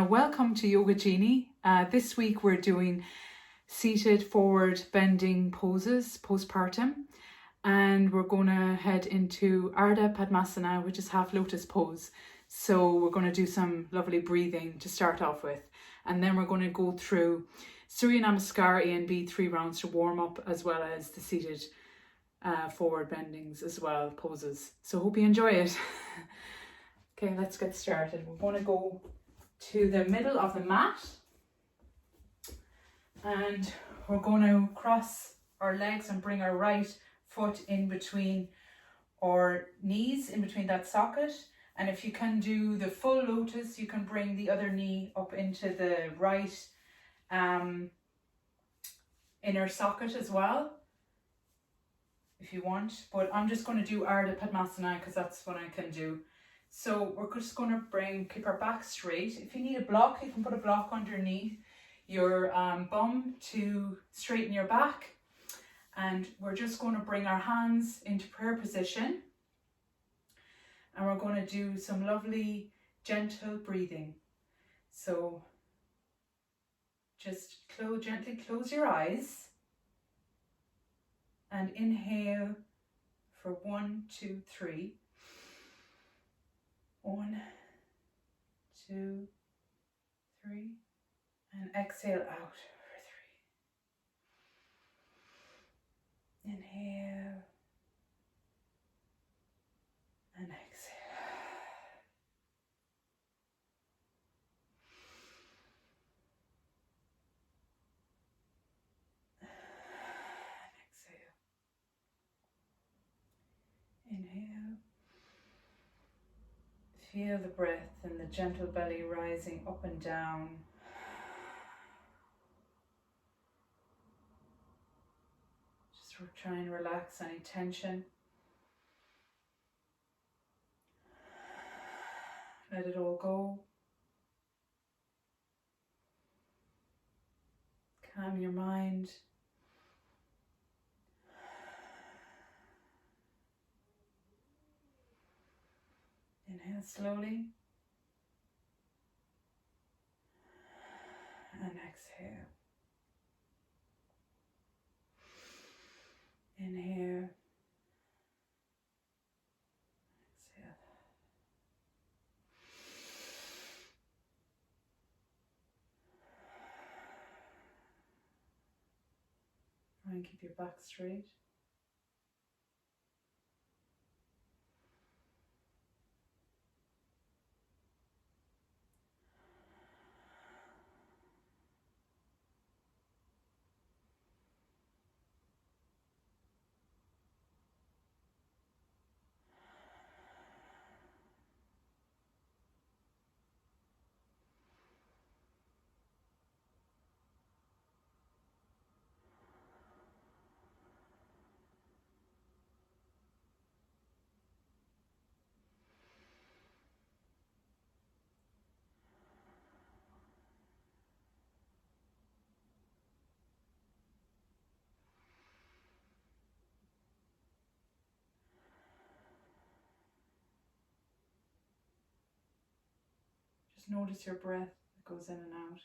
welcome to Yoga Genie. This week we're doing seated forward bending poses, postpartum, and we're going to head into Ardha Padmasana, which is half lotus pose. So we're going to do some lovely breathing to start off with, and then we're going to go through surya, namaskar, A and B, 3 rounds to warm up, as well as the seated forward bendings as well, poses. So hope you enjoy it. Okay, let's get started. We're going to go to the middle of the mat, and we're going to cross our legs and bring our right foot in between our knees, in between that socket. And if you can do the full lotus, you can bring the other knee up into the right inner socket as well, if you want. But I'm just going to do Ardha Padmasana because that's what I can do. So we're just going to keep our back straight. If you need a block, you can put a block underneath your bum to straighten your back. And we're just going to bring our hands into prayer position. And we're going to do some lovely, gentle breathing. So just gently close your eyes. And inhale for 1, 2, 3. 1, 2, 3, and exhale out for 3. Inhale and exhale. And exhale. Inhale. Feel the breath and the gentle belly rising up and down. Just try and relax any tension. Let it all go. Calm your mind. Inhale slowly and exhale. Inhale, exhale. Try and keep your back straight. Just notice your breath that goes in and out.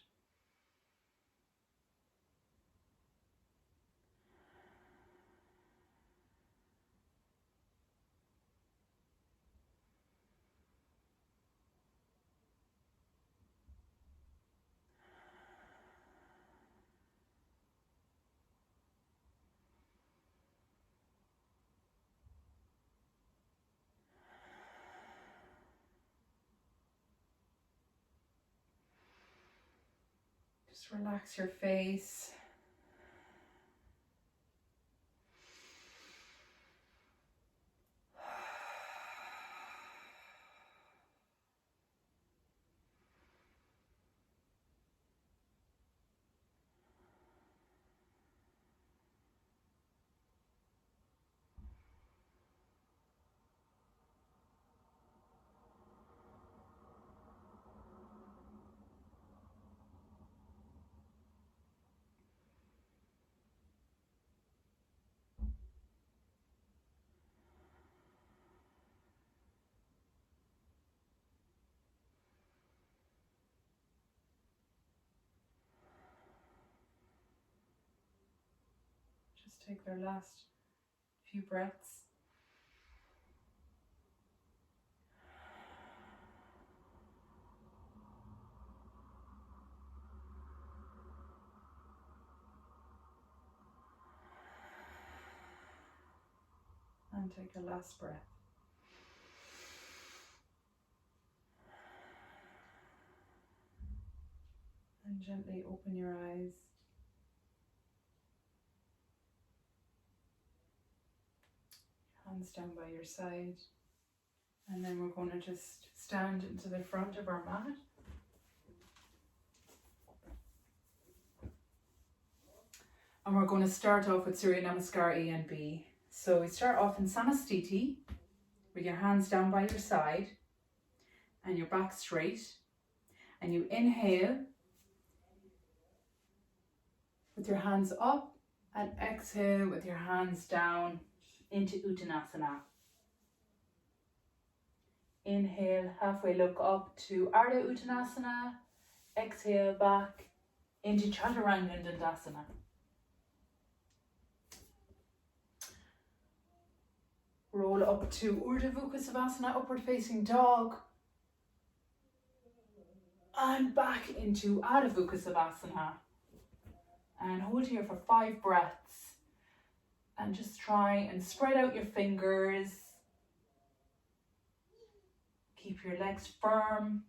Just relax your face. take their last few breaths. And take a last breath. And gently open your eyes. Hands down by your side. And then we're going to just stand into the front of our mat. And we're going to start off with Surya Namaskar A and B. So we start off in Samastiti with your hands down by your side and your back straight. And you inhale with your hands up and exhale with your hands down into Uttanasana. Inhale, halfway look up to Ardha Uttanasana. Exhale back into Chaturanga and Dandasana. Roll up to Urdhva Savasana, upward facing dog. And back into Adha Savasana. And hold here for 5 breaths. And just try and spread out your fingers. Keep your legs firm.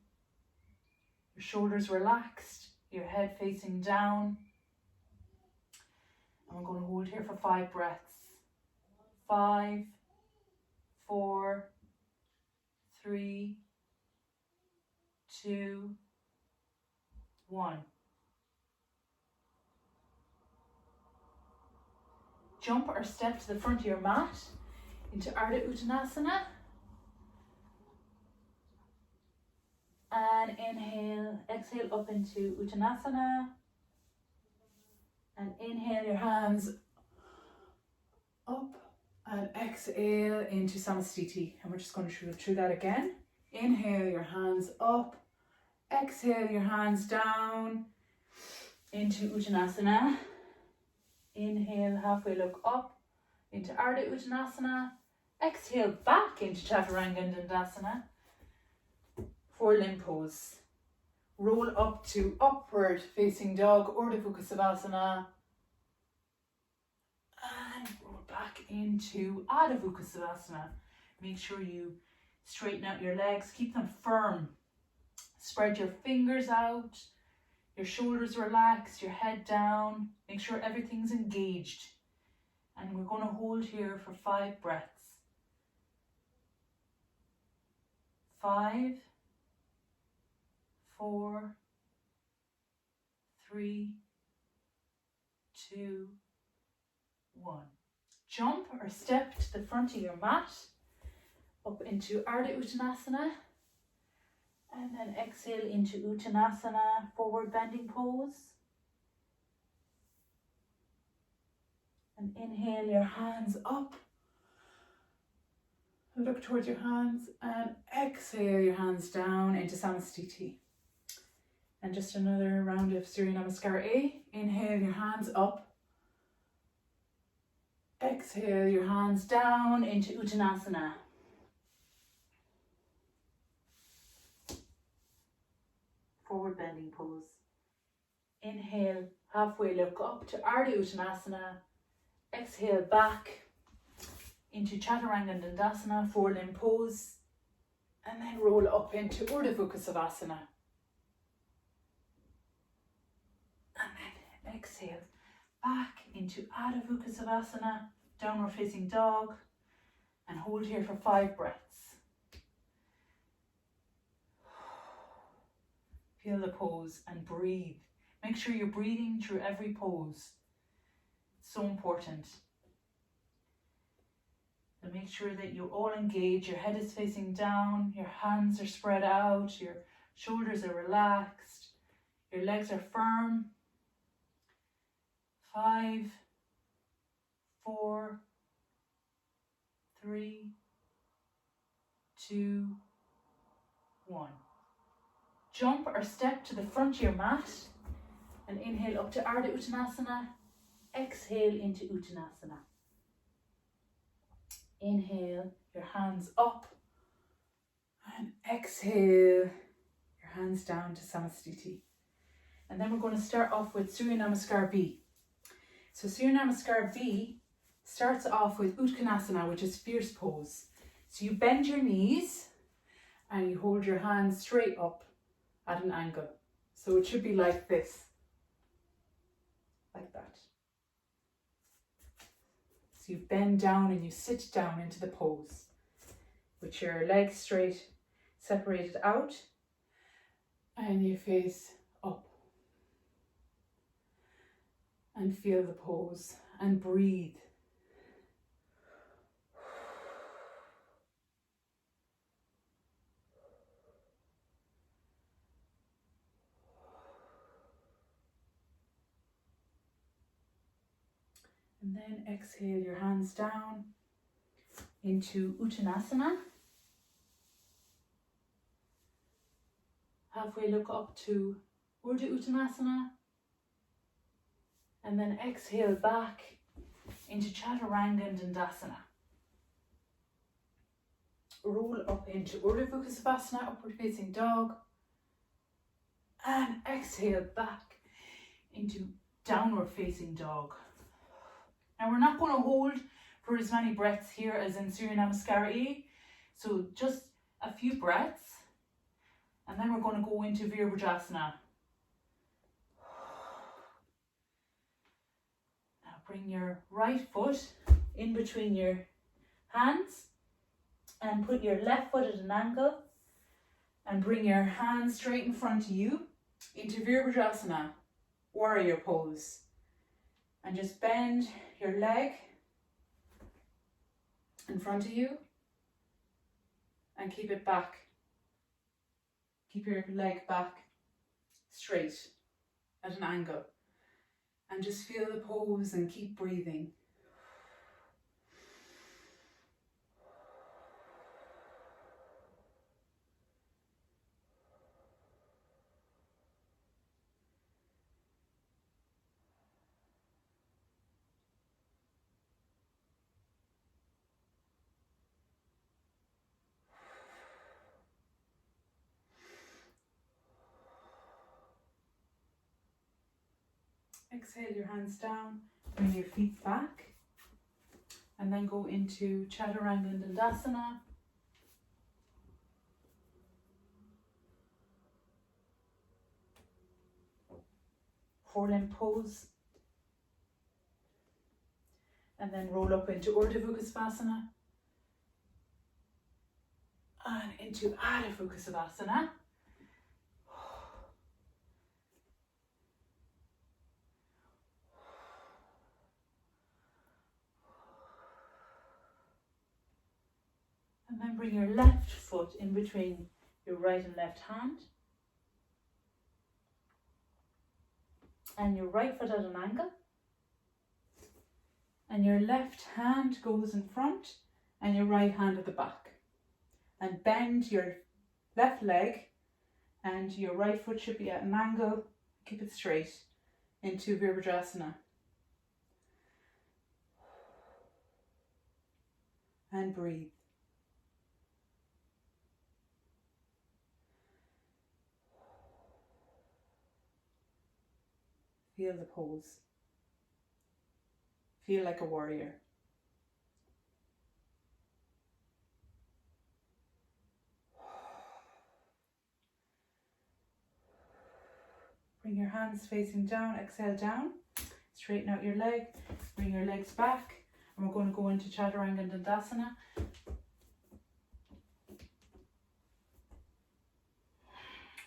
Your shoulders relaxed. Your head facing down. And we're going to hold here for 5 breaths. 5, 4, 3, 2, 1. Jump or step to the front of your mat into Ardha Uttanasana. And inhale, exhale up into Uttanasana. And inhale your hands up and exhale into Samastiti. And we're just going to go through that again. Inhale your hands up. Exhale your hands down into Uttanasana. Inhale, halfway look up into Ardha Uttanasana. Exhale back into Chaturanga and Dandasana. 4 limb pose. Roll up to upward facing dog, Urdhva Savasana. And roll back into Adha Savasana. Make sure you straighten out your legs, keep them firm. Spread your fingers out, your shoulders relaxed, your head down. Make sure everything's engaged. And we're going to hold here for 5 breaths. 5, 4, 3, 2, 1. Jump or step to the front of your mat, up into Ardha Uttanasana, and then exhale into Uttanasana, forward bending pose. And inhale your hands up. Look towards your hands and exhale your hands down into Samastiti. And just another round of Surya Namaskar A. Inhale your hands up. Exhale your hands down into Uttanasana. Forward bending pose. Inhale, halfway look up to Ardha Uttanasana. Exhale back into Chaturanga and Dandasana, 4 limb pose. And then roll up into Urdhva Savasana. And then exhale back into Adha Savasana, downward facing dog. And hold here for 5 breaths. Feel the pose and breathe. Make sure you're breathing through every pose. It's so important. And make sure that you're all engaged. Your head is facing down. Your hands are spread out. Your shoulders are relaxed. Your legs are firm. 5, 4, 3, 2, 1. Jump or step to the front of your mat and inhale up to Ardha Uttanasana. exhale into Uttanasana. Inhale, your hands up, and exhale, your hands down to Samasthiti. And then we're going to start off with Surya Namaskar V. So Surya Namaskar V starts off with Uttanasana, which is fierce pose. So you bend your knees and you hold your hands straight up at an angle. So it should be like this, like that. So you bend down and you sit down into the pose with your legs straight, separated out, and you face up. And feel the pose and breathe. And then exhale your hands down into Uttanasana. Halfway look up to Ardha Uttanasana. And then exhale back into Chaturanga and Dandasana. Roll up into Ardha Savasana, upward facing dog. And exhale back into downward facing dog. Now we're not going to hold for as many breaths here as in Surya Namaskar A. So just a few breaths. And then we're going to go into Viparita. Bring your right foot in between your hands and put your left foot at an angle and bring your hands straight in front of you into Viparita, warrior pose. And just bend your leg in front of you and keep it back. Keep your leg back straight at an angle. And just feel the pose and keep breathing. Exhale your hands down, bring your feet back, and then go into Chaturanga and Dandasana. Four-limb pose. And then roll up into Ardha Padmasana and into Adho Savasana. And then bring your left foot in between your right and left hand. And your right foot at an angle. And your left hand goes in front and your right hand at the back. And bend your left leg and your right foot should be at an angle. Keep it straight into Viparita. And breathe. Feel the pose. Feel like a warrior. Bring your hands facing down, exhale down. Straighten out your leg, bring your legs back, and we're going to go into Chaturanga and Dandasana.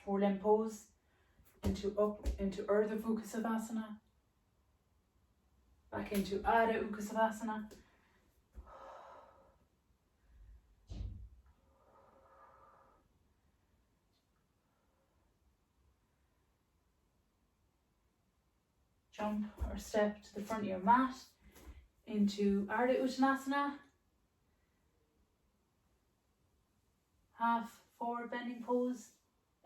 Four-limb pose. Up into Ardha Savasana, back into Adho Savasana, jump or step to the front of your mat into Ardha Uttanasana, half forward bending pose,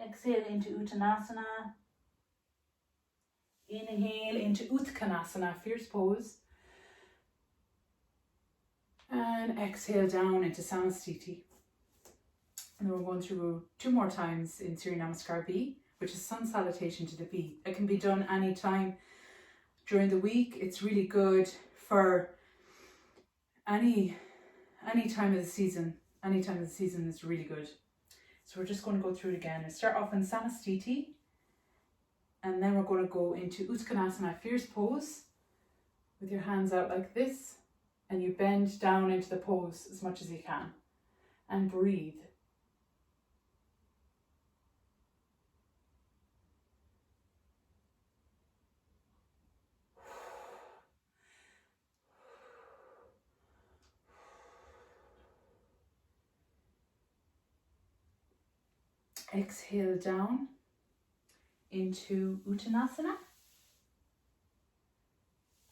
exhale into Uttanasana. Inhale into Uttanasana, fierce pose. And exhale down into Samastiti. And then we're going through 2 more times in Surya Namaskar V, which is sun salutation to the V. It can be done anytime during the week. It's really good for any time of the season. Any time of the season is really good. So we're just going to go through it again. We start off in Samastiti, and then we're going to go into Uttanasana, fierce pose, with your hands out like this, and you bend down into the pose as much as you can, and breathe. Exhale down into Uttanasana.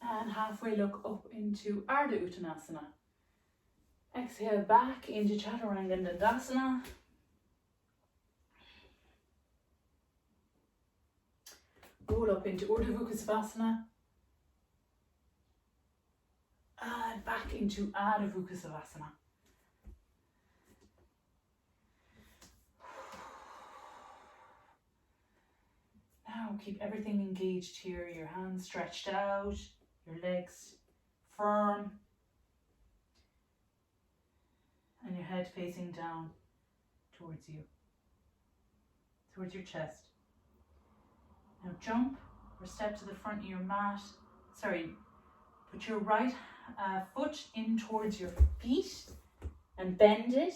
And halfway look up into Ardha Uttanasana. Exhale back into Chaturanga and Dandasana. Roll up into Urdhva Savasana. And back into Ardha Savasana. Now keep everything engaged here, your hands stretched out, your legs firm, and your head facing down towards you, towards your chest. Now jump or step to the front of your mat. Put your right foot in towards your feet and bend it,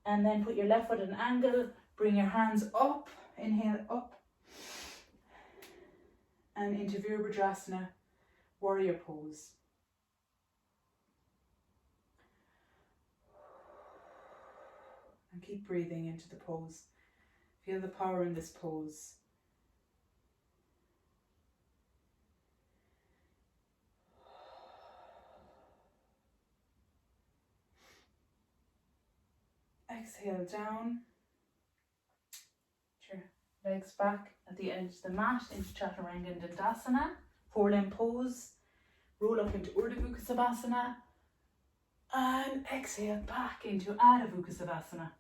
and then put your left foot at an angle. Bring your hands up, inhale up, and into Virabhadrasana, warrior pose. And keep breathing into the pose. Feel the power in this pose. Exhale down. Sure. Legs back at the edge of the mat into Chaturanga and Dandasana, 4-limb pose. Roll up into Urdhva Savasana and exhale back into Adha Savasana.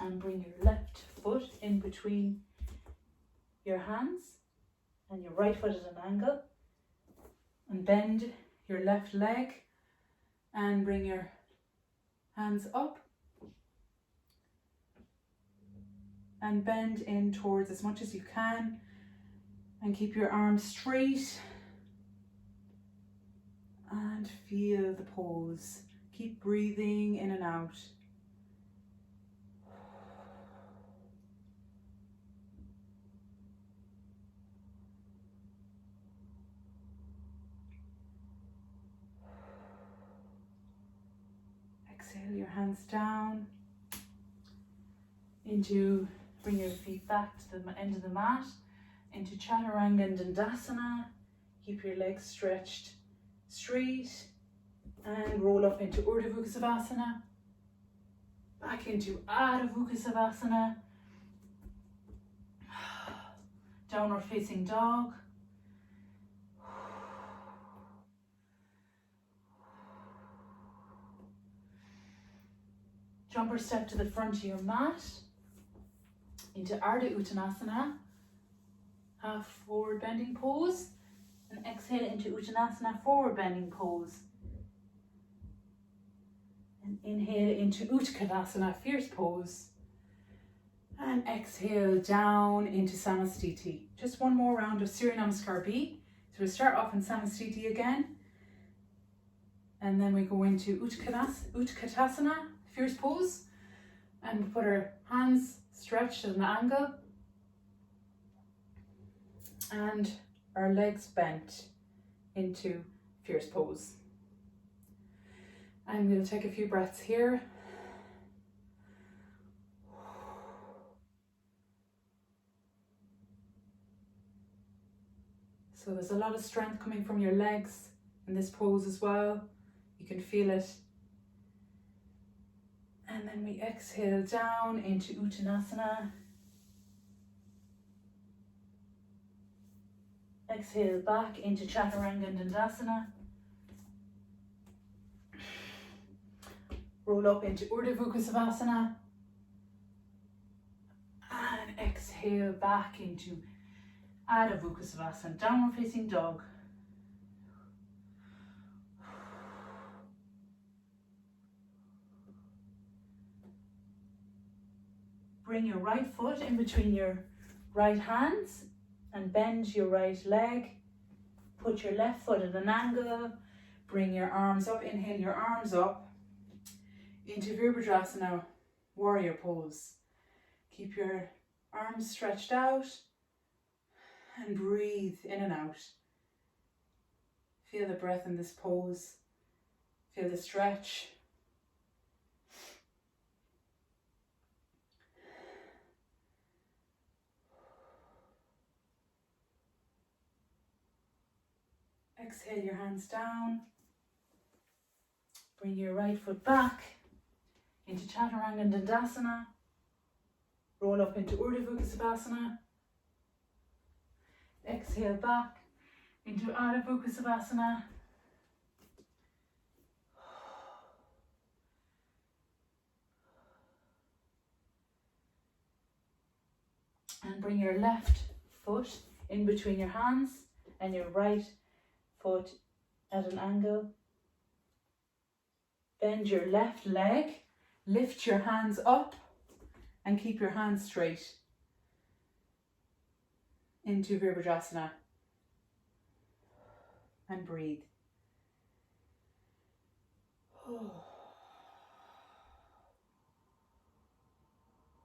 And bring your left foot in between your hands and your right foot at an angle. And bend your left leg and bring your hands up. And bend in towards as much as you can. And keep your arms straight. And feel the pose. Keep breathing in and out. Exhale your hands down into, bring your feet back to the end of the mat, into Chaturanga and Dandasana. Keep your legs stretched straight and roll up into Urdhva Savasana, back into Adha Savasana, downward facing dog. Jump or step to the front of your mat into Ardha Uttanasana, half forward bending pose, and exhale into Uttanasana, forward bending pose. And inhale into Uttanasana, fierce pose, and exhale down into Samastiti. Just one more round of Surya Namaskar B. So we start off in Samastiti again, and then we go into Utkatasana, fierce pose, and we put our hands stretched at an angle and our legs bent into fierce pose. And we'll take a few breaths here. So there's a lot of strength coming from your legs in this pose as well. You can feel it. And then we exhale down into Uttanasana. Exhale back into Chaturanga and Dandasana. Roll up into Urdhva Savasana. And exhale back into Adho Savasana, downward facing dog. Bring your right foot in between your right hands and bend your right leg. Put your left foot at an angle. Bring your arms up. Inhale your arms up into Viparita warrior pose. Keep your arms stretched out and breathe in and out. Feel the breath in this pose. Feel the stretch. Exhale your hands down. Bring your right foot back into Chaturanga and Dandasana. Roll up into Urdhva Savasana. Exhale back into Adho Savasana. And bring your left foot in between your hands and your right foot at an angle. Bend your left leg, lift your hands up and keep your hands straight into Virabhadrasana and breathe.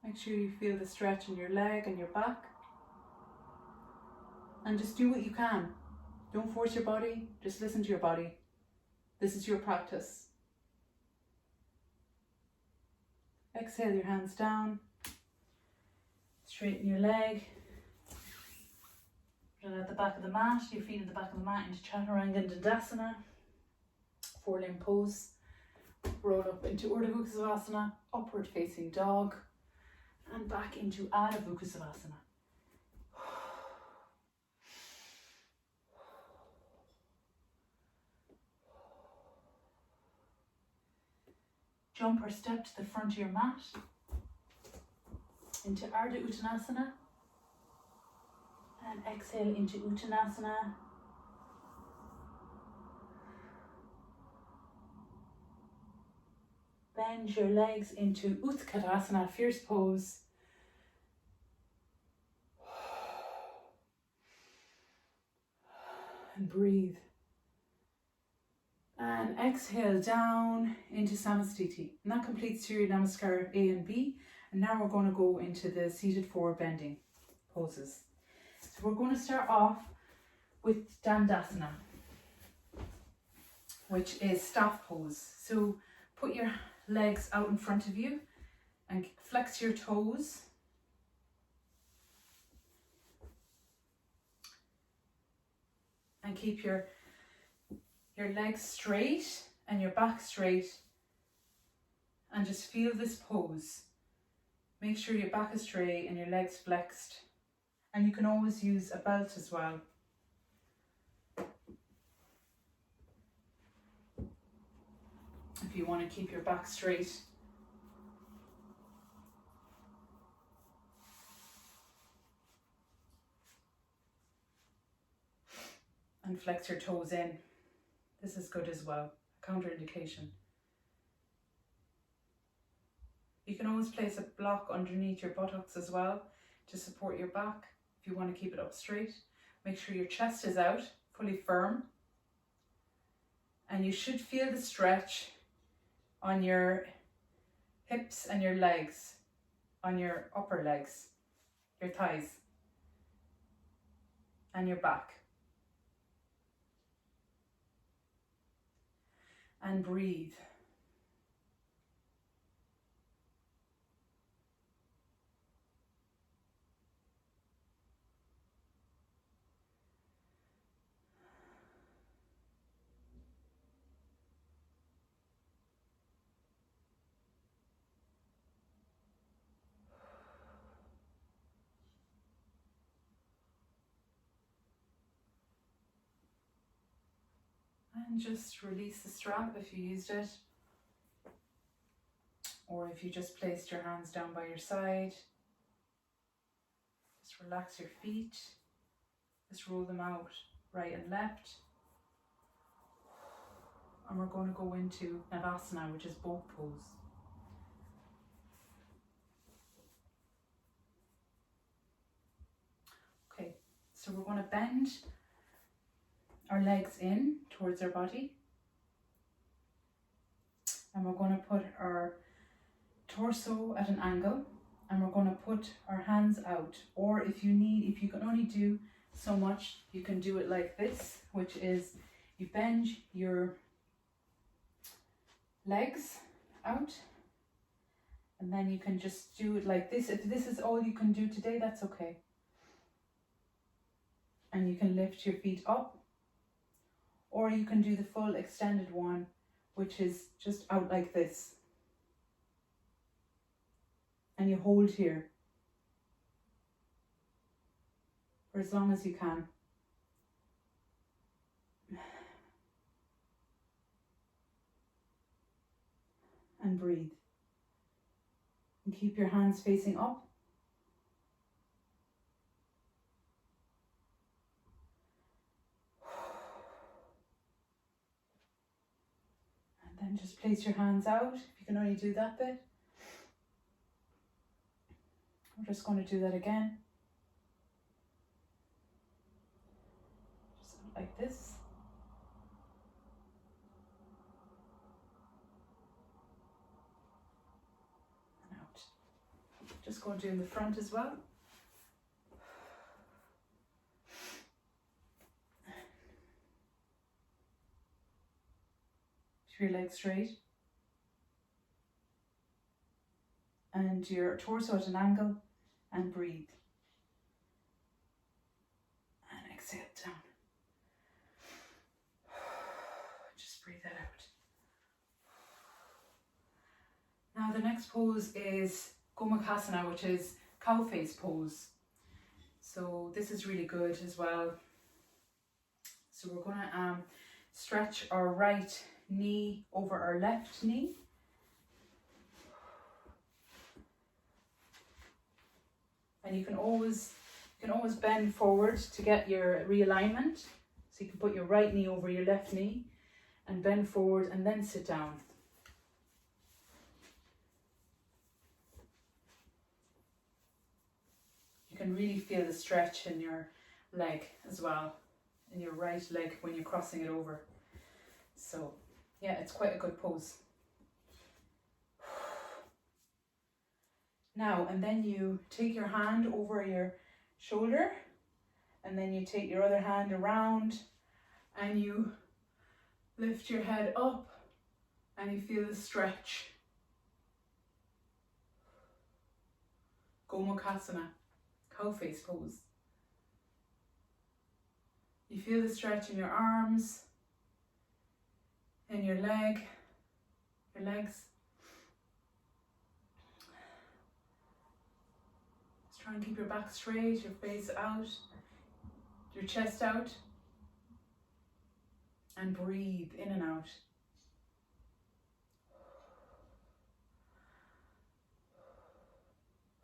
Make sure you feel the stretch in your leg and your back, and just do what you can. Don't force your body, just listen to your body. This is your practice. Exhale your hands down, straighten your leg, put it at the back of the mat, your feet at the back of the mat into Chaturanga and Dandasana, four-limb pose. Roll up into Urdhva Savasana, upward facing dog, and back into Adho Savasana. Jump or step to the front of your mat into Ardha Uttanasana, and exhale into Uttanasana. Bend your legs into Utkatasana, fierce pose. And breathe. And exhale down into Samastiti. And that completes your namaskar A and B. And now we're going to go into the seated forward bending poses. So we're going to start off with Dandasana, which is staff pose. So put your legs out in front of you and flex your toes. And keep your legs straight and your back straight, and just feel this pose. Make sure your back is straight and your legs flexed, and you can always use a belt as well. If you want to keep your back straight. And flex your toes in. This is good as well, counterindication. You can always place a block underneath your buttocks as well to support your back if you want to keep it up straight. Make sure your chest is out, fully firm. And you should feel the stretch on your hips and your legs, on your upper legs, your thighs, and your back. And breathe. And just release the strap if you used it, or if you just placed your hands down by your side. Just relax your feet, just roll them out right and left. And we're going to go into Navasana, which is boat pose. Okay, so we're going to bend our legs in towards our body. And we're going to put our torso at an angle. And we're going to put our hands out. Or if you can only do so much, you can do it like this, which is you bend your legs out. And then you can just do it like this. If this is all you can do today, that's okay. And you can lift your feet up. Or you can do the full extended one, which is just out like this. And you hold here for as long as you can. And breathe. And keep your hands facing up. And then just place your hands out, if you can only do that bit. We're just going to do that again. Just like this. And out. Just going to do in the front as well. Keep your legs straight. And your torso at an angle, and breathe. And exhale down. Just breathe that out. Now the next pose is Gomukhasana, which is cow face pose. So this is really good as well. So we're going to stretch our right knee over our left knee. And you can always bend forward to get your realignment. So you can put your right knee over your left knee and bend forward and then sit down. You can really feel the stretch in your leg as well, in your right leg when you're crossing it over. So yeah, it's quite a good pose. Now, and then you take your hand over your shoulder, and then you take your other hand around, and you lift your head up, and you feel the stretch. Gomukhasana, cow face pose. You feel the stretch in your arms, in your legs. Try and keep your back straight, your face out, your chest out, and breathe in and out.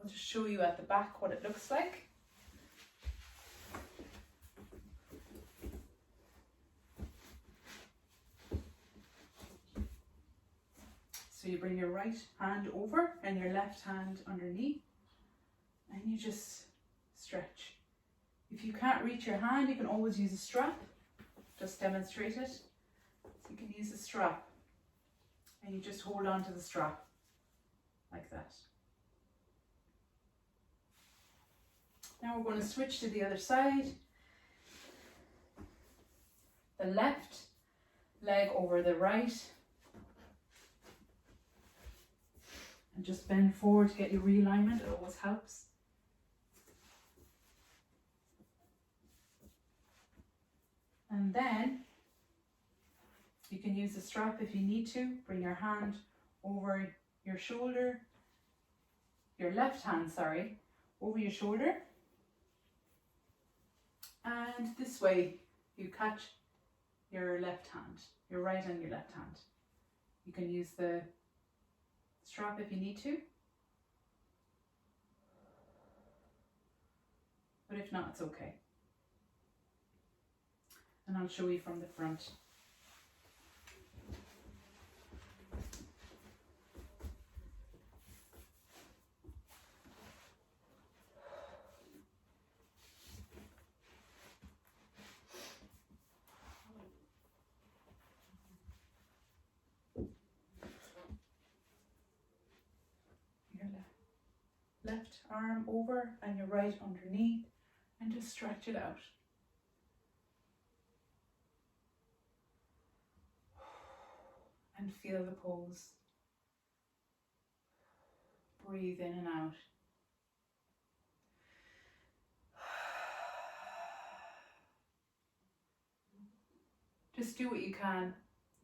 I'll just show you at the back what it looks like. So you bring your right hand over and your left hand underneath. And you just stretch. If you can't reach your hand, you can always use a strap. Just demonstrate it. So you can use a strap. And you just hold on to the strap. Like that. Now we're going to switch to the other side. The left leg over the right. And just bend forward to get your realignment. It always helps. And then you can use the strap if you need to. Bring your hand over your shoulder, your left hand, over your shoulder. And this way you catch your left hand, your right and your left hand. You can use the strap if you need to, but if not, it's okay. And I'll show you from the front. Left arm over and your right underneath, and just stretch it out. And feel the pose. Breathe in and out. Just do what you can.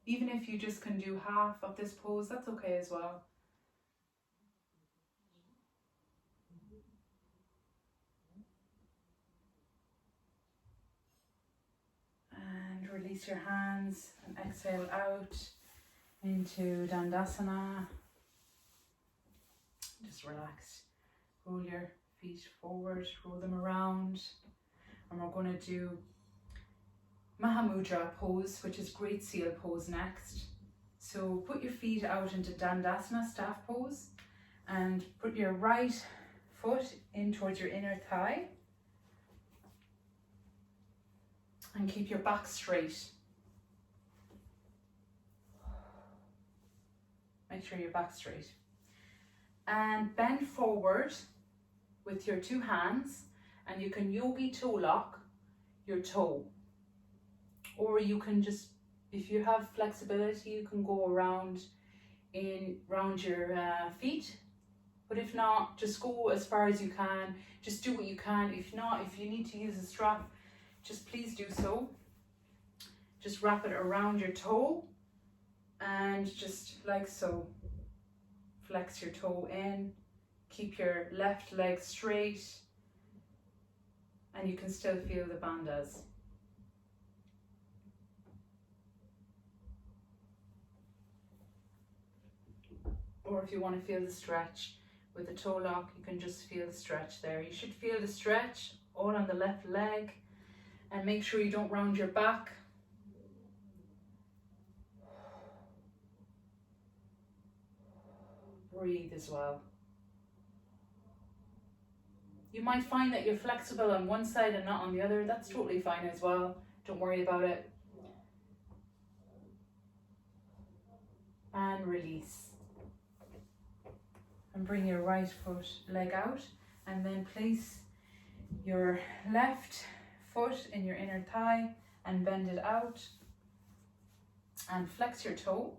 Even if you just can do half of this pose, that's okay as well. And release your hands and exhale out into Dandasana. Just relax. Roll your feet forward, roll them around. And we're going to do Maha Mudra pose, which is Great Seal pose next. So put your feet out into Dandasana, staff pose, and put your right foot in towards your inner thigh. And keep your back straight. Make sure your back's straight. And bend forward with your two hands, and you can yogi toe lock your toe. Or you can just, if you have flexibility, you can go around your feet. But if not, just go as far as you can. Just do what you can. If not, if you need to use a strap, just please do so. Just wrap it around your toe and just like so. Flex your toe in. Keep your left leg straight. And you can still feel the bandhas. Or if you want to feel the stretch with the toe lock, you can just feel the stretch there. You should feel the stretch all on the left leg. And make sure you don't round your back. Breathe as well. You might find that you're flexible on one side and not on the other. That's totally fine as well. Don't worry about it. And release. And bring your right foot leg out, and then place your left foot in your inner thigh and bend it out and flex your toe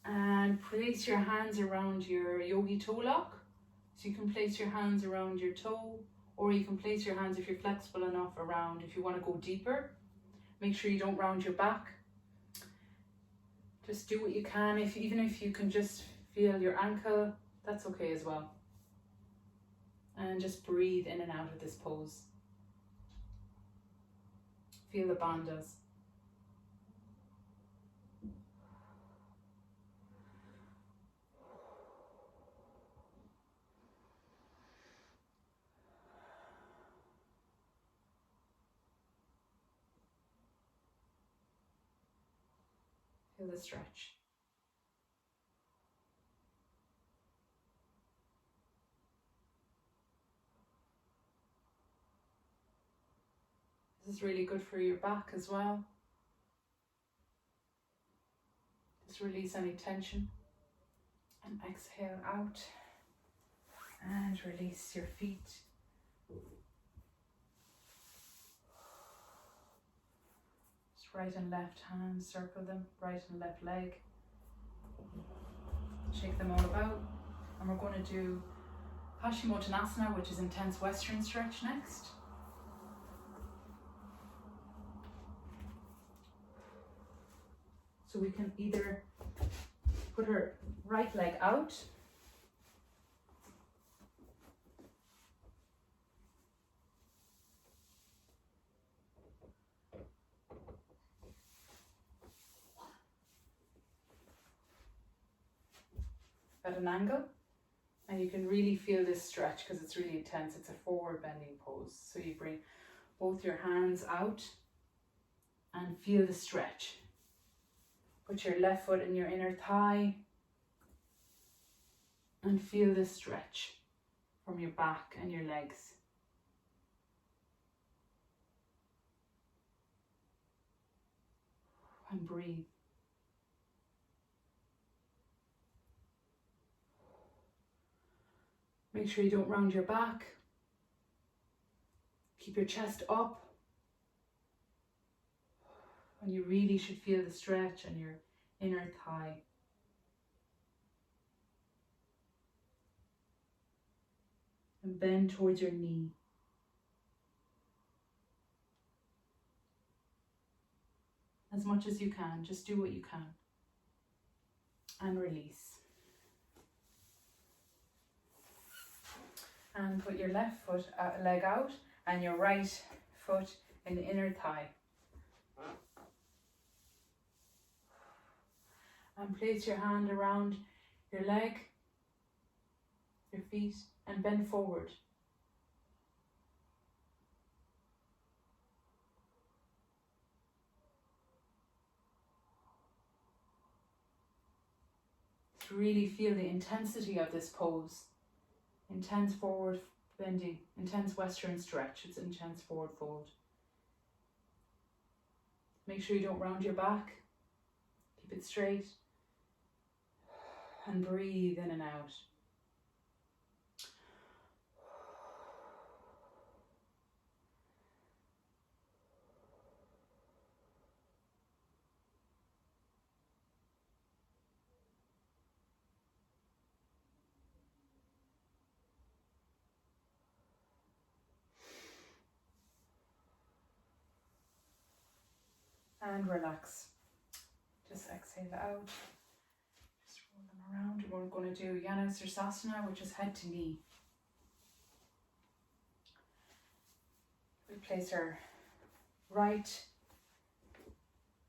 and place your hands around your yogi toe lock. So you can place your hands around your toe, or you can place your hands, if you're flexible enough, around, if you want to go deeper. Make sure you don't round your back. Just do what you can. Even if you can just feel your ankle, that's okay as well. And just breathe in and out of this pose. Feel the bandhas. Feel the stretch. This is really good for your back as well. Just release any tension and exhale out and release your feet. Just right and left hand, circle them, right and left leg. Shake them all about. And we're going to do Paschimottanasana, which is intense Western stretch next. So we can either put her right leg out, at an angle. And you can really feel this stretch because it's really intense. It's a forward bending pose. So you bring both your hands out and feel the stretch. Put your left foot in your inner thigh and feel the stretch from your back and your legs. And breathe. Make sure you don't round your back. Keep your chest up. And you really should feel the stretch on your inner thigh. And bend towards your knee. As much as you can, just do what you can. And release. And put your left foot leg out and your right foot in the inner thigh. And place your hand around your leg, your feet, and bend forward. To really feel the intensity of this pose. Intense forward bending, intense Western stretch. It's intense forward fold. Make sure you don't round your back. Keep it straight. And breathe in and out. And relax. Just exhale out. Just roll them around. We're going to do Janu sirsasana, which is head to knee. We place our right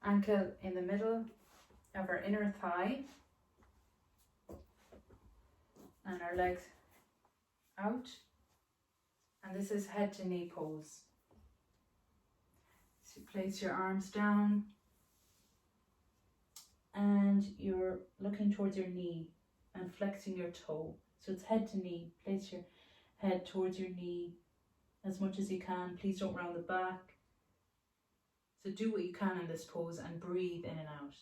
ankle in the middle of our inner thigh and our legs out. And this is head to knee pose. So place your arms down and you're looking towards your knee and flexing your toe. So it's head to knee. Place your head towards your knee as much as you can. Please don't round the back. So do what you can in this pose and breathe in and out.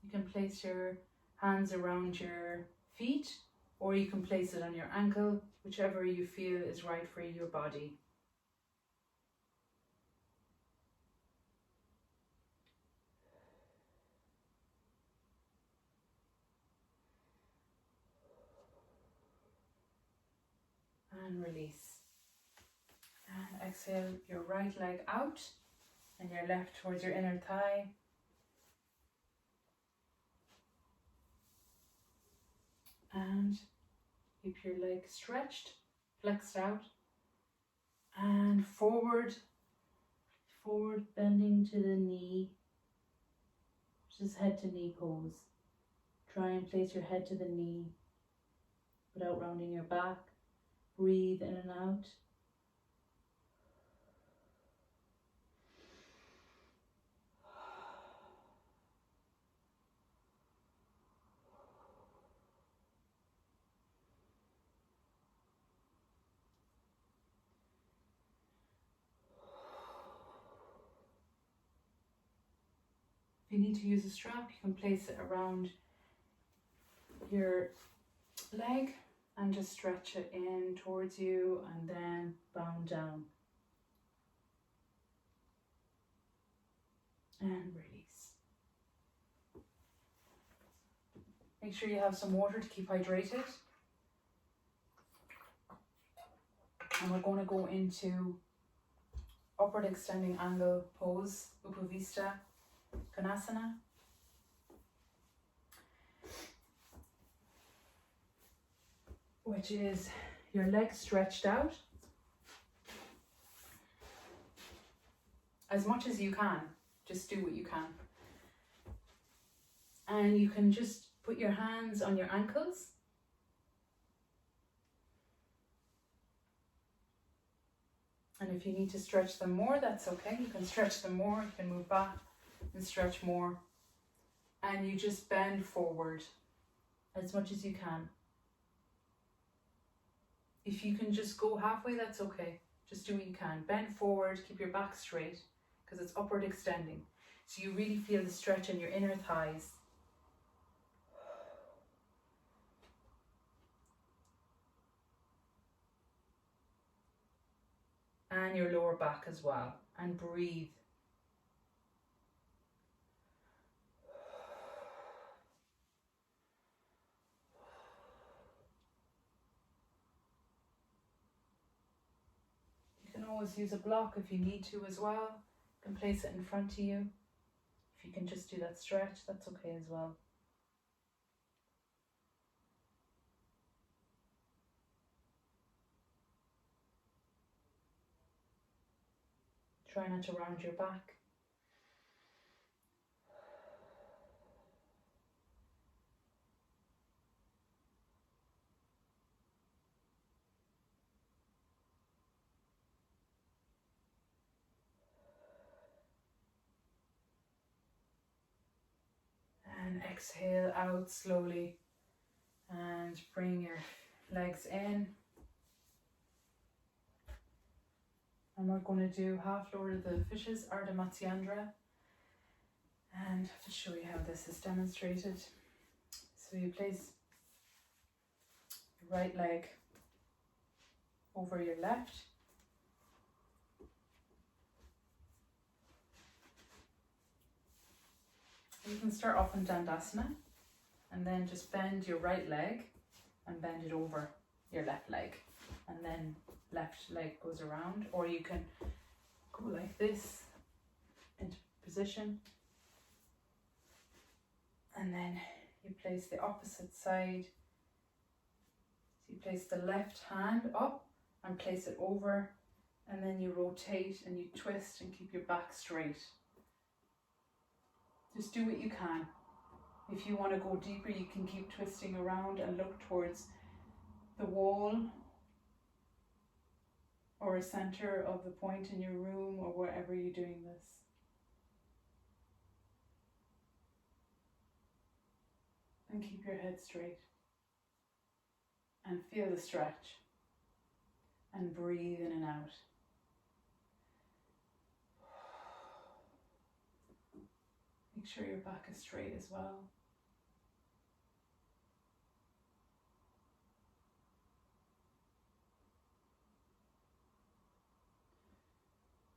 You can place your hands around your feet or you can place it on your ankle, whichever you feel is right for your body. And release. And exhale your right leg out and your left towards your inner thigh. And keep your leg stretched, flexed out. And forward bending to the knee, which is head to knee pose. Try and place your head to the knee without rounding your back. Breathe in and out. If you need to use a strap, you can place it around your leg and just stretch it in towards you and then bound down. And release. Make sure you have some water to keep hydrated. And we're going to go into upward extending angle pose, Upavistha Konasana. Which is your legs stretched out as much as you can. Just do what you can. And you can just put your hands on your ankles. And if you need to stretch them more, that's okay. You can stretch them more, you can move back and stretch more. And you just bend forward as much as you can. If you can just go halfway, that's okay. Just do what you can. Bend forward, keep your back straight, because it's upward extending. So you really feel the stretch in your inner thighs. And your lower back as well. And breathe. You can always use a block if you need to as well. You can place it in front of you. If you can just do that stretch, that's okay as well. Try not to round your back. And exhale out slowly. And bring your legs in. And we're going to do half Lord of the Fishes, Ardha Matsyendra. And to show you how this is demonstrated. So you place your right leg over your left. And you can start off in Dandasana. And then just bend your right leg and bend it over your left leg. And then left leg goes around, or you can go like this into position, and then you place the opposite side. So you place the left hand up and place it over, and then you rotate and you twist and keep your back straight. Just do what you can. If you want to go deeper, you can keep twisting around and look towards the wall or a center of the point in your room or wherever you're doing this. And keep your head straight. And feel the stretch. And breathe in and out. Make sure your back is straight as well.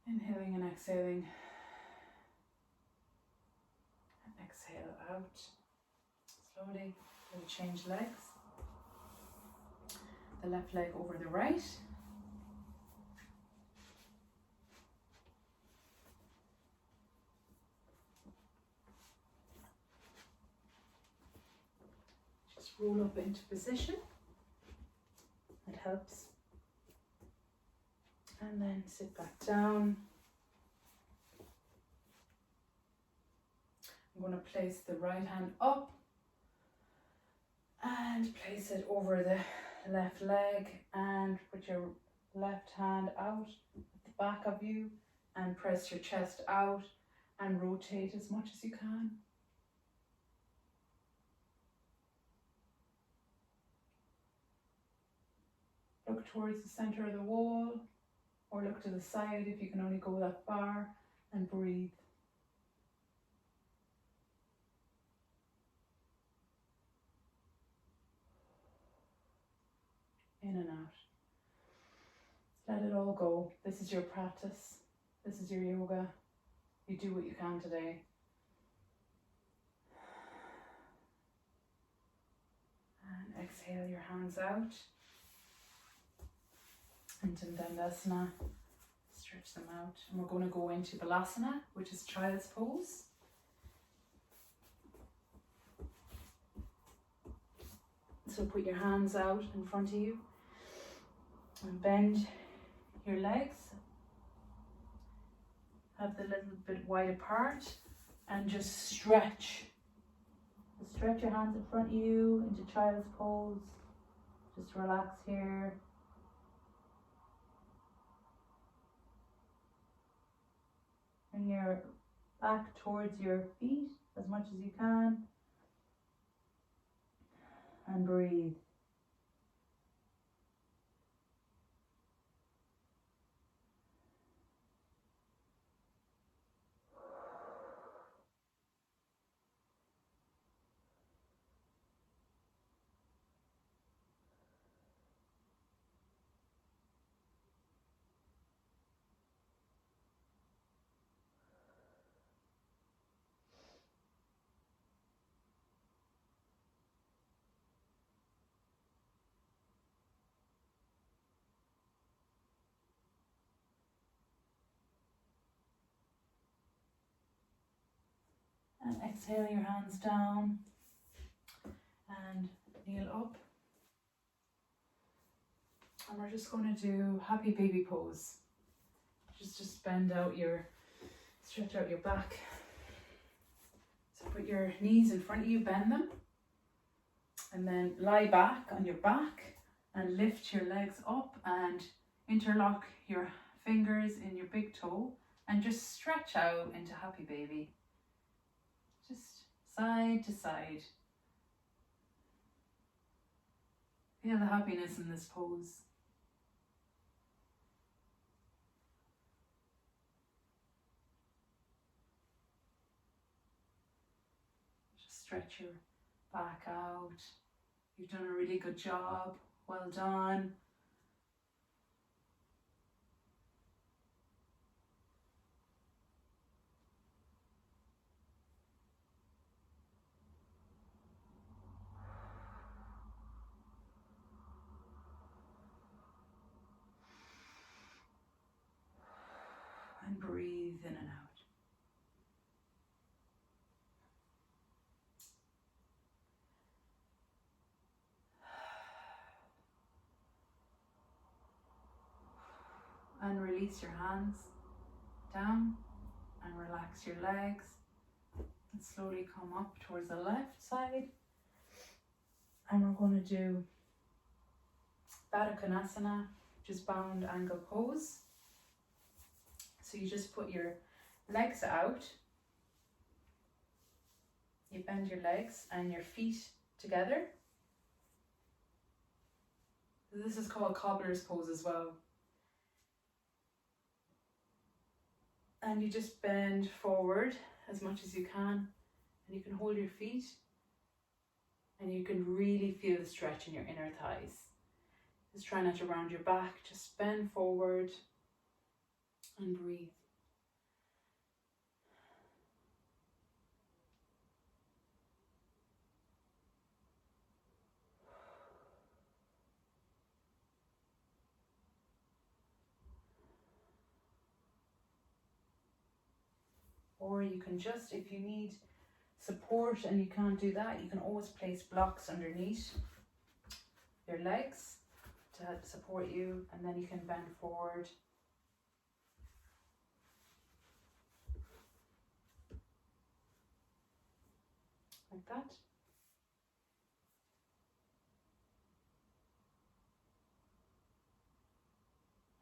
Inhaling and exhaling. And exhale out. Slowly, we'll change legs. The left leg over the right. Just roll up into position. It helps. And then sit back down. I'm going to place the right hand up and place it over the left leg, and put your left hand out at the back of you and press your chest out and rotate as much as you can. Look towards the center of the wall, or look to the side if you can only go that far, and breathe. In and out. Let it all go. This is your practice. This is your yoga. You do what you can today. And exhale your hands out. Into Dandasana. Stretch them out. And we're going to go into Balasana, which is child's pose. So put your hands out in front of you. And bend your legs have the little bit wide apart, and just stretch. Just stretch your hands in front of you into child's pose. Just relax here. Bring your back towards your feet as much as you can. And breathe. And exhale your hands down and kneel up. And we're just going to do happy baby pose. Just bend out stretch out your back. So put your knees in front of you, bend them. And then lie back on your back and lift your legs up and interlock your fingers in your big toe and just stretch out into happy baby. Just side to side. Feel the happiness in this pose. Just stretch your back out. You've done a really good job. Well done. And breathe in and out. And release your hands down and relax your legs. And slowly come up towards the left side. And we're going to do Baddha Konasana, which is bound angle pose. So you just put your legs out. You bend your legs and your feet together. This is called cobbler's pose as well. And you just bend forward as much as you can. And you can hold your feet. And you can really feel the stretch in your inner thighs. Just try not to round your back. Just bend forward and breathe. Or you can just, if you need support and you can't do that, you can always place blocks underneath your legs to help support you, and then you can bend forward. Like that.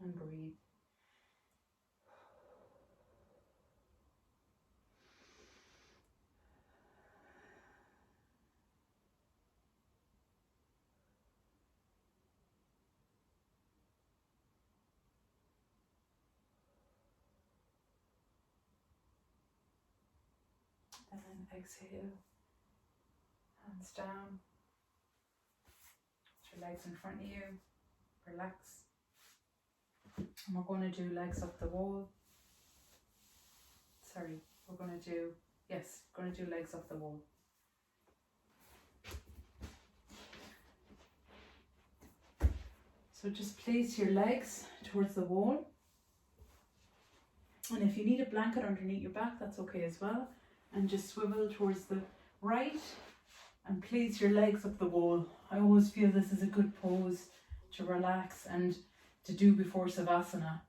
And breathe. And then exhale, hands down, put your legs in front of you, relax. And we're going to do legs up the wall. Sorry, we're going to do legs up the wall. So just place your legs towards the wall. And if you need a blanket underneath your back, that's okay as well. And just swivel towards the right and place your legs up the wall. I always feel this is a good pose to relax and to do before Savasana.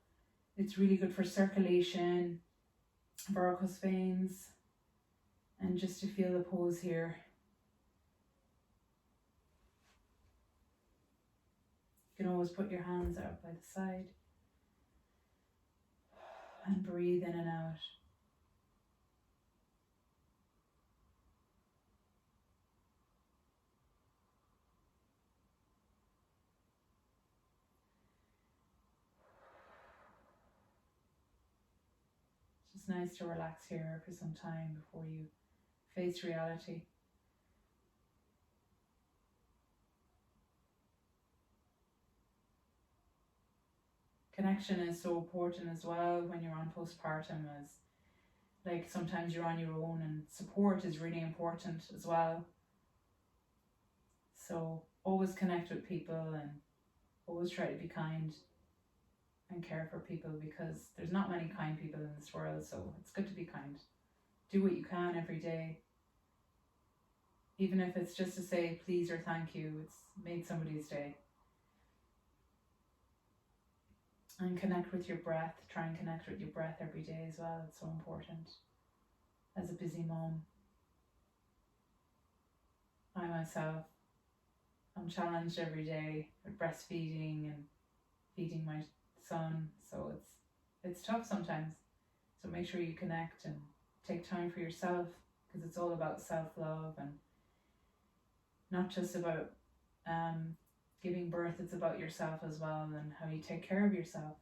It's really good for circulation. varicose veins, and just to feel the pose here. You can always put your hands out by the side and breathe in and out. It's nice to relax here for some time before you face reality. Connection is so important as well when you're on postpartum, as like sometimes you're on your own, and support is really important as well. So always connect with people and always try to be kind and care for people, because there's not many kind people in this world, so it's good to be kind. Do what you can every day. Even if it's just to say please or thank you, it's made somebody's day. And connect with your breath. Try and connect with your breath every day as well. It's so important. As a busy mom, I myself, I'm challenged every day with breastfeeding and feeding my son, so it's tough sometimes. So make sure you connect and take time for yourself, because it's all about self-love and not just about giving birth. It's about yourself as well and how you take care of yourself.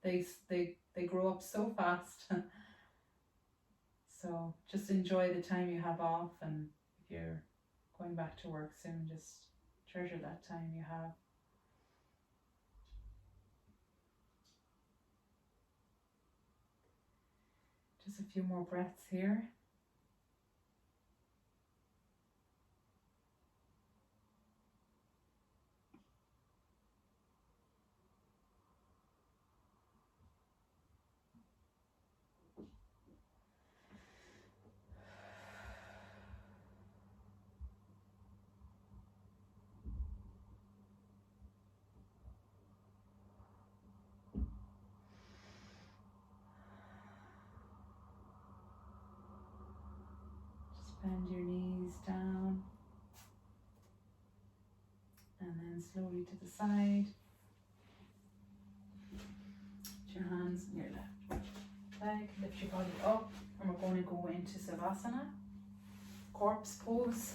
They grow up so fast. So just enjoy the time you have off, and if you're going back to work soon, just treasure that time you have. Just a few more breaths here. Bend your knees down, and then slowly to the side. Put your hands on your left leg, lift your body up, and we're going to go into Savasana, corpse pose.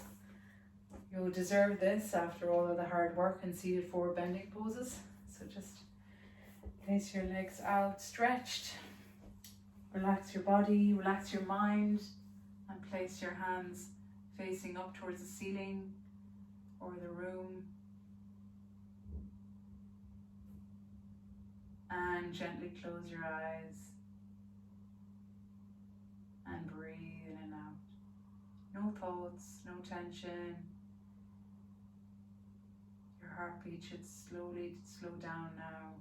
You'll deserve this after all of the hard work and seated forward bending poses. So just place your legs out stretched, relax your body, relax your mind, and place your hands facing up towards the ceiling or the room. And gently close your eyes and breathe in and out. No thoughts, no tension. Your heartbeat should slowly slow down now.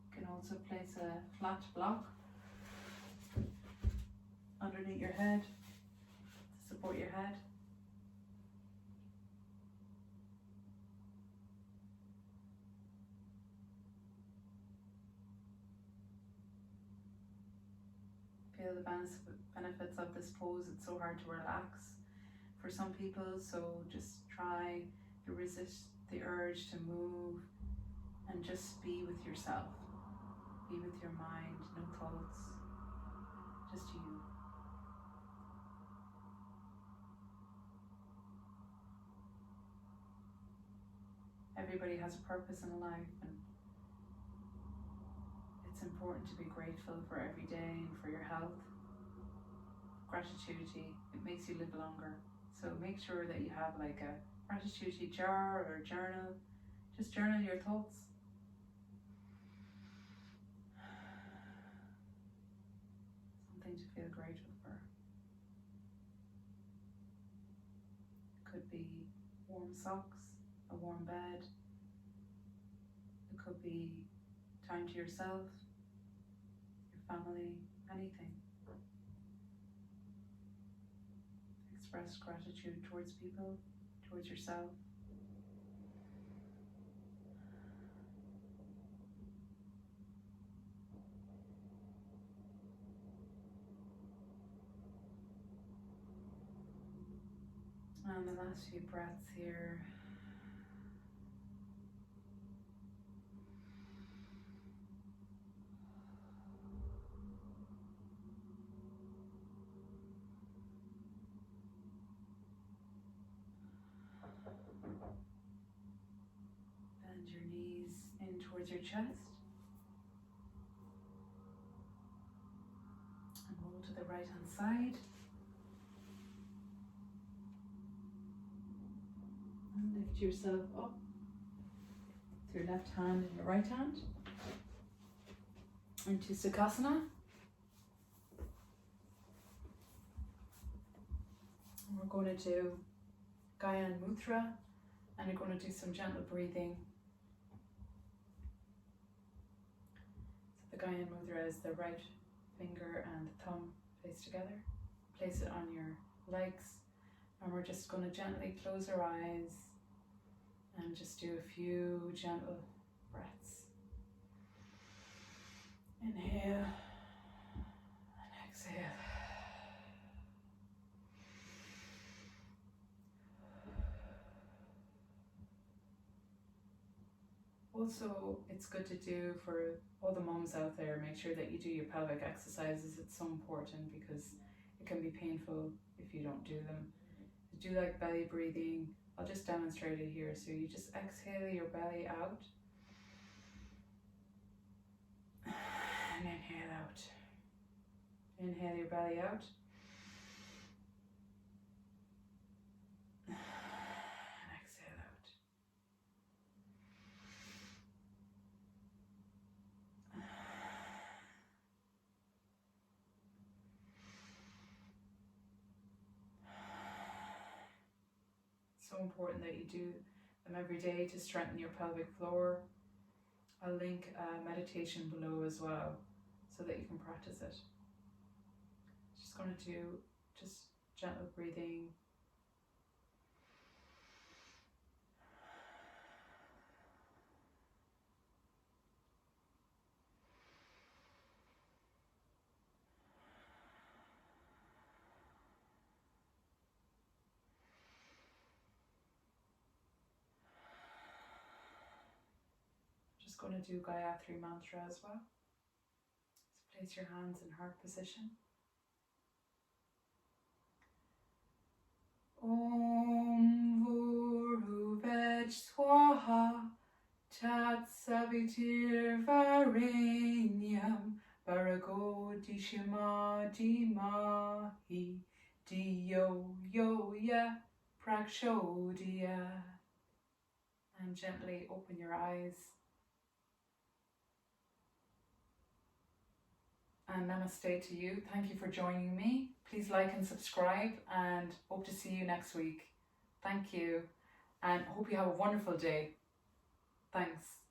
You can also place a flat block underneath your head to support your head. Feel the benefits of this pose. It's so hard to relax for some people, so just try to resist the urge to move and just be with yourself. Be with your mind, no thoughts, just you. Everybody has a purpose in life, and it's important to be grateful for every day and for your health. Gratitude, it makes you live longer. So make sure that you have like a gratitude jar or a journal. Just journal your thoughts. Something to feel grateful for. It could be warm socks, a warm bed. It could be time to yourself, your family, anything. Express gratitude towards people, towards yourself. And the last few breaths here. Bend your knees in towards your chest. And roll to the right hand side. And lift yourself up with your left hand and your right hand into Sukhasana. And we're going to do Gyan Mudra, and we're going to do some gentle breathing. So the Gyan Mudra is the right finger and the thumb placed together. Place it on your legs, and we're just going to gently close our eyes and just do a few gentle breaths. Inhale and exhale. Also, it's good to do for all the mums out there, make sure that you do your pelvic exercises. It's so important because it can be painful if you don't do them. Do like belly breathing. I'll just demonstrate it here. So you just exhale your belly out and inhale out. Inhale your belly out. So important that you do them every day to strengthen your pelvic floor. I'll link a meditation below as well so that you can practice it. Just going to do just gentle breathing. Going to do Gayatri Mantra as well. So place your hands in heart position. Om Vuruvej Swaha Tat Savitir Varenyam Bhargo Dishima Dimahi Diyo Yoya Prakshodya. And gently open your eyes. And namaste to you. Thank you for joining me. Please like and subscribe, and hope to see you next week. Thank you, and hope you have a wonderful day. Thanks.